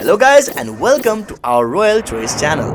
Hello guys and welcome to our Royal Choice channel.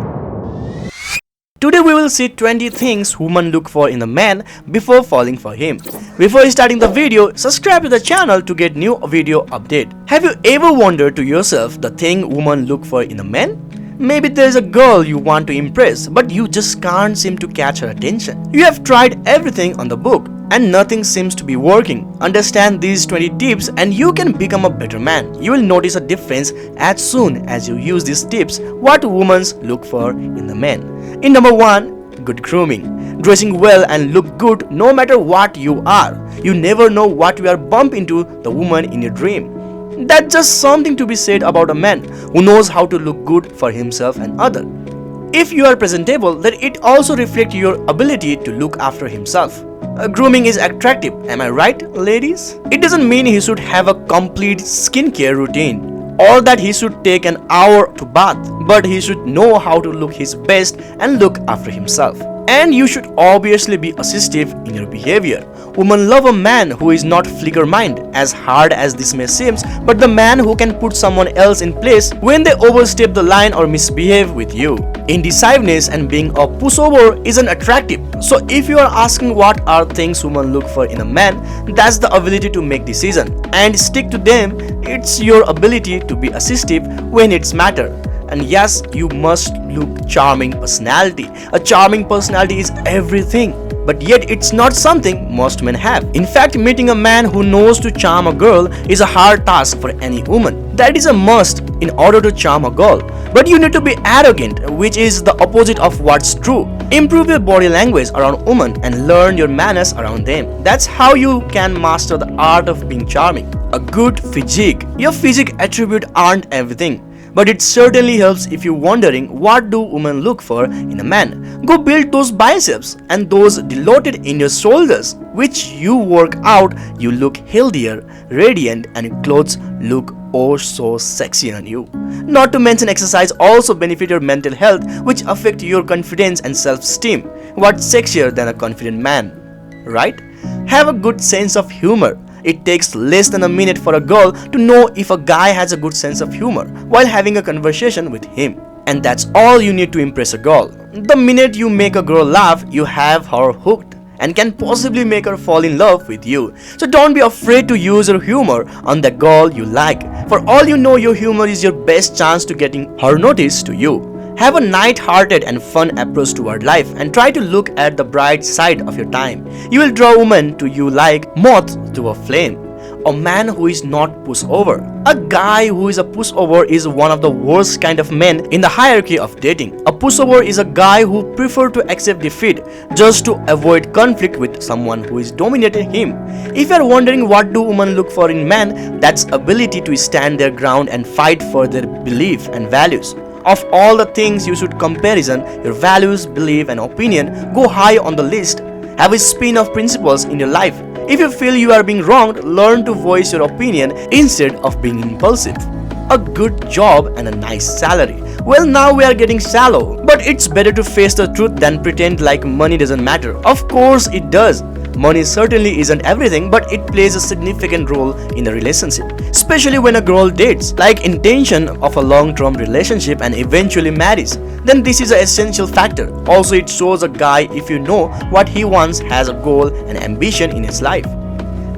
Today we will see 20 things women look for in a man before falling for him. Before starting the video, subscribe to the channel to get new video update. Have you ever wondered to yourself the thing women look for in a man? Maybe there's a girl you want to impress, but you just can't seem to catch her attention. You have tried everything on the book and nothing seems to be working. Understand these 20 tips and you can become a better man. You will notice a difference as soon as you use these tips what women look for in the man. In number 1, good grooming. Dressing well and look good no matter what you are. You never know what you are bump into the woman in your dream. That's just something to be said about a man who knows how to look good for himself and others. If you are presentable, then it also reflects your ability to look after himself. Grooming is attractive, am I right, ladies? It doesn't mean he should have a complete skincare routine or that he should take an hour to bath, but he should know how to look his best and look after himself. And you should obviously be assistive in your behavior. Women love a man who is not flicker-mind, as hard as this may seem, but the man who can put someone else in place when they overstep the line or misbehave with you. Indecisiveness and being a pushover isn't attractive. So if you are asking what are things women look for in a man, that's the ability to make decisions and stick to them. It's your ability to be assistive when it's matter. And yes, you must look charming personality. A charming personality is everything, but yet it's not something most men have. In fact, meeting a man who knows to charm a girl is a hard task for any woman. That is a must in order to charm a girl. But you need to be arrogant, which is the opposite of what's true. Improve your body language around women and learn your manners around them. That's how you can master the art of being charming. A good fitjig. Your physique attributes aren't everything, but it certainly helps if you're wondering what do women look for in a man. Go build those biceps and those dilated in your shoulders, which you work out, you look healthier, radiant, and your clothes look oh so sexy on you. Not to mention exercise also benefit your mental health, which affect your confidence and self-esteem. What's sexier than a confident man, right? Have a good sense of humor. It takes less than a minute for a girl to know if a guy has a good sense of humor while having a conversation with him. And that's all you need to impress a girl. The minute you make a girl laugh, you have her hooked and can possibly make her fall in love with you. So don't be afraid to use your humor on the girl you like. For all you know, your humor is your best chance to getting her notice to you. Have a light-hearted and fun approach toward life and try to look at the bright side of your time. You will draw women to you like moth to a flame. A man who is not pushover. A guy who is a pushover is one of the worst kind of men in the hierarchy of dating. A pushover is a guy who prefers to accept defeat just to avoid conflict with someone who is dominating him. If you are wondering what do women look for in men, that's ability to stand their ground and fight for their belief and values. Of all the things you should comparison, your values, belief and opinion go high on the list. Have a spin of principles in your life. If you feel you are being wronged, learn to voice your opinion instead of being impulsive. A good job and a nice salary. Well, now we are getting shallow, but it's better to face the truth than pretend like money doesn't matter. Of course it does. Money certainly isn't everything, but it plays a significant role in a relationship, especially when a girl dates, like intention of a long-term relationship and eventually marries. Then this is an essential factor. Also, it shows a guy if you know what he wants, has a goal and ambition in his life.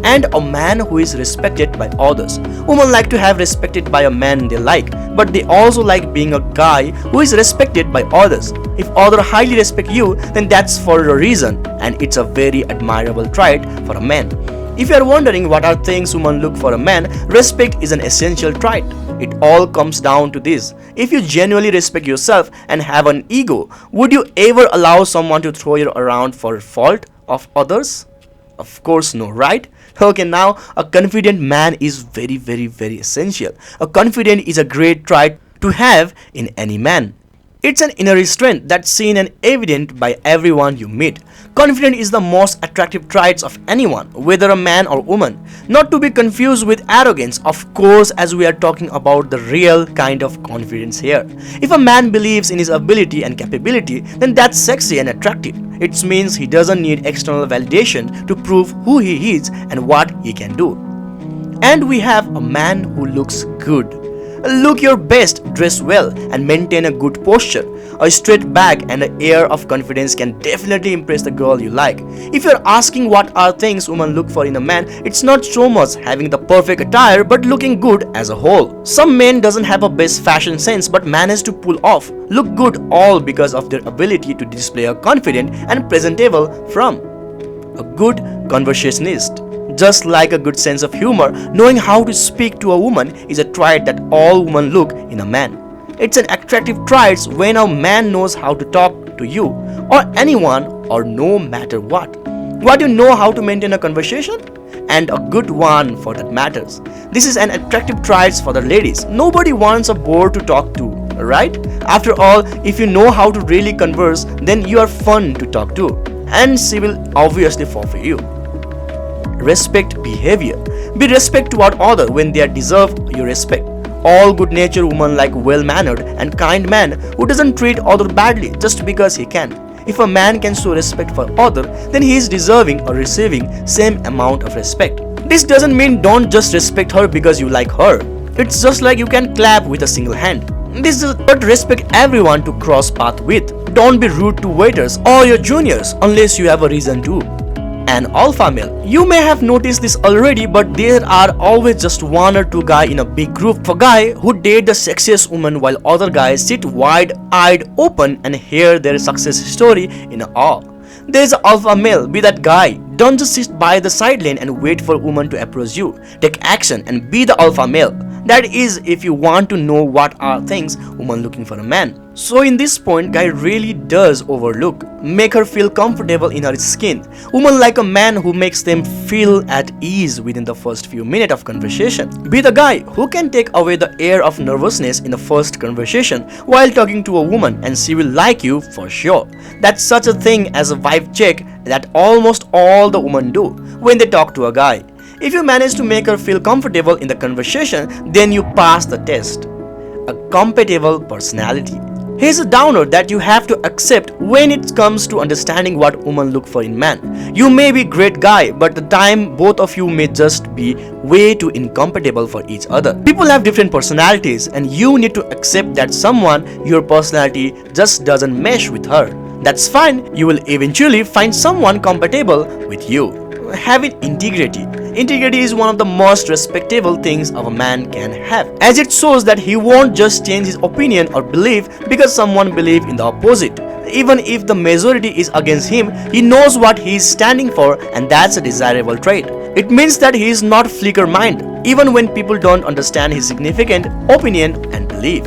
And a man who is respected by others. Women like to have respected by a man they like, but they also like being a guy who is respected by others. If others highly respect you, then that's for a reason, and it's a very admirable trait for a man. If you are wondering what are things women look for a man, respect is an essential trait. It all comes down to this. If you genuinely respect yourself and have an ego, would you ever allow someone to throw you around for fault of others? Of course no, right? Okay, now a confident man is very essential. A confident is a great trait to have in any man. It's an inner strength that's seen and evident by everyone you meet. Confidence is the most attractive traits of anyone, whether a man or woman. Not to be confused with arrogance, of course, as we are talking about the real kind of confidence here. If a man believes in his ability and capability, then that's sexy and attractive. It means he doesn't need external validation to prove who he is and what he can do. And we have a man who looks good. Look your best, dress well, and maintain a good posture. A straight back and an air of confidence can definitely impress the girl you like. If you're asking what are things women look for in a man, it's not so much having the perfect attire but looking good as a whole. Some men doesn't have a best fashion sense but manage to pull off look good all because of their ability to display a confident and presentable from. A good conversationist. Just like a good sense of humor, knowing how to speak to a woman is a trait that all women look in a man. It's an attractive trait when a man knows how to talk to you or anyone or no matter what. What you know how to maintain a conversation? And a good one for that matters. This is an attractive trait for the ladies. Nobody wants a bore to talk to, right? After all, if you know how to really converse, then you are fun to talk to. And she will obviously fall for you. Respect behavior. Be respect toward other when they deserve your respect. All good-natured women like well-mannered and kind man who doesn't treat other badly just because he can. If a man can show respect for other, then he is deserving or receiving same amount of respect. This doesn't mean don't just respect her because you like her. It's just like you can clap with a single hand. This is but respect everyone to cross path with. Don't be rude to waiters or your juniors unless you have a reason to. An alpha male. You may have noticed this already, but there are always just one or two guys in a big group of a guy who date the sexiest woman while other guys sit wide-eyed open and hear their success story in awe. There's an alpha male, be that guy. Don't just sit by the sideline and wait for a woman to approach you. Take action and be the alpha male. That is if you want to know what are things women looking for a man. So in this point, guy really does overlook. Make her feel comfortable in her skin. Women like a man who makes them feel at ease within the first few minutes of conversation. Be the guy who can take away the air of nervousness in the first conversation while talking to a woman and she will like you for sure. That's such a thing as a vibe check that almost all the women do when they talk to a guy. If you manage to make her feel comfortable in the conversation, then you pass the test. A compatible personality. Here's a downer that you have to accept when it comes to understanding what women look for in man. You may be a great guy, but the time both of you may just be way too incompatible for each other. People have different personalities and you need to accept that your personality just doesn't mesh with her. That's fine, you will eventually find someone compatible with you. Having integrity. Integrity is one of the most respectable things of a man can have, as it shows that he won't just change his opinion or belief because someone believes in the opposite. Even if the majority is against him, he knows what he is standing for, and that's a desirable trait. It means that he is not flicker-minded, even when people don't understand his significant opinion and belief.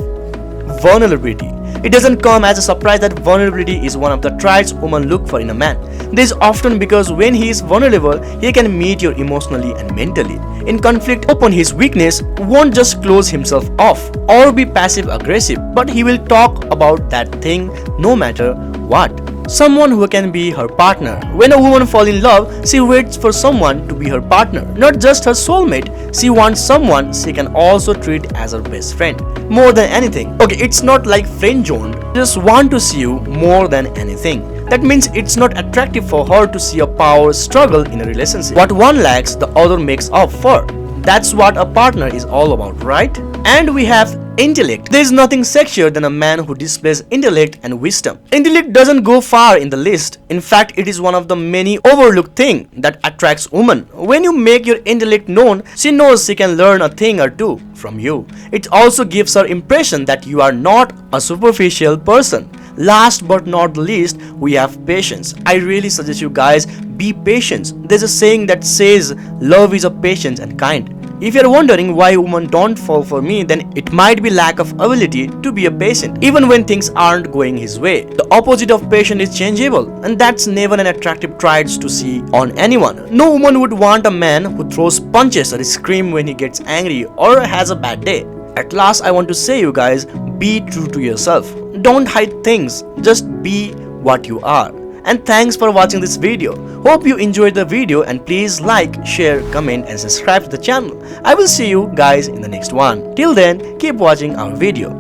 Vulnerability. It doesn't come as a surprise that vulnerability is one of the traits women look for in a man. This is often because when he is vulnerable, he can meet you emotionally and mentally. In conflict, open his weakness, won't just close himself off or be passive-aggressive, but he will talk about that thing no matter what. Someone who can be her partner. When a woman falls in love, she waits for someone to be her partner, not just her soulmate. She wants someone she can also treat as her best friend. More than anything. Okay, it's not like friend zone. Just want to see you more than anything. That means it's not attractive for her to see a power struggle in a relationship. What one lacks, the other makes up for. That's what a partner is all about, right? And we have intellect. There is nothing sexier than a man who displays intellect and wisdom. Intellect doesn't go far in the list. In fact, it is one of the many overlooked things that attracts women. When you make your intellect known, she knows she can learn a thing or two from you. It also gives her impression that you are not a superficial person. Last but not least, we have patience. I really suggest you guys be patient. There's a saying that says love is a patience and kind. If you're wondering why women don't fall for me, then it might be lack of ability to be a patient, even when things aren't going his way. The opposite of patient is changeable, and that's never an attractive trait to see on anyone. No woman would want a man who throws punches or screams when he gets angry or has a bad day. At last, I want to say you guys, be true to yourself. Don't hide things, just be what you are. And thanks for watching this video. Hope you enjoyed the video and please like, share, comment and subscribe to the channel. I will see you guys in the next one. Till then, keep watching our video.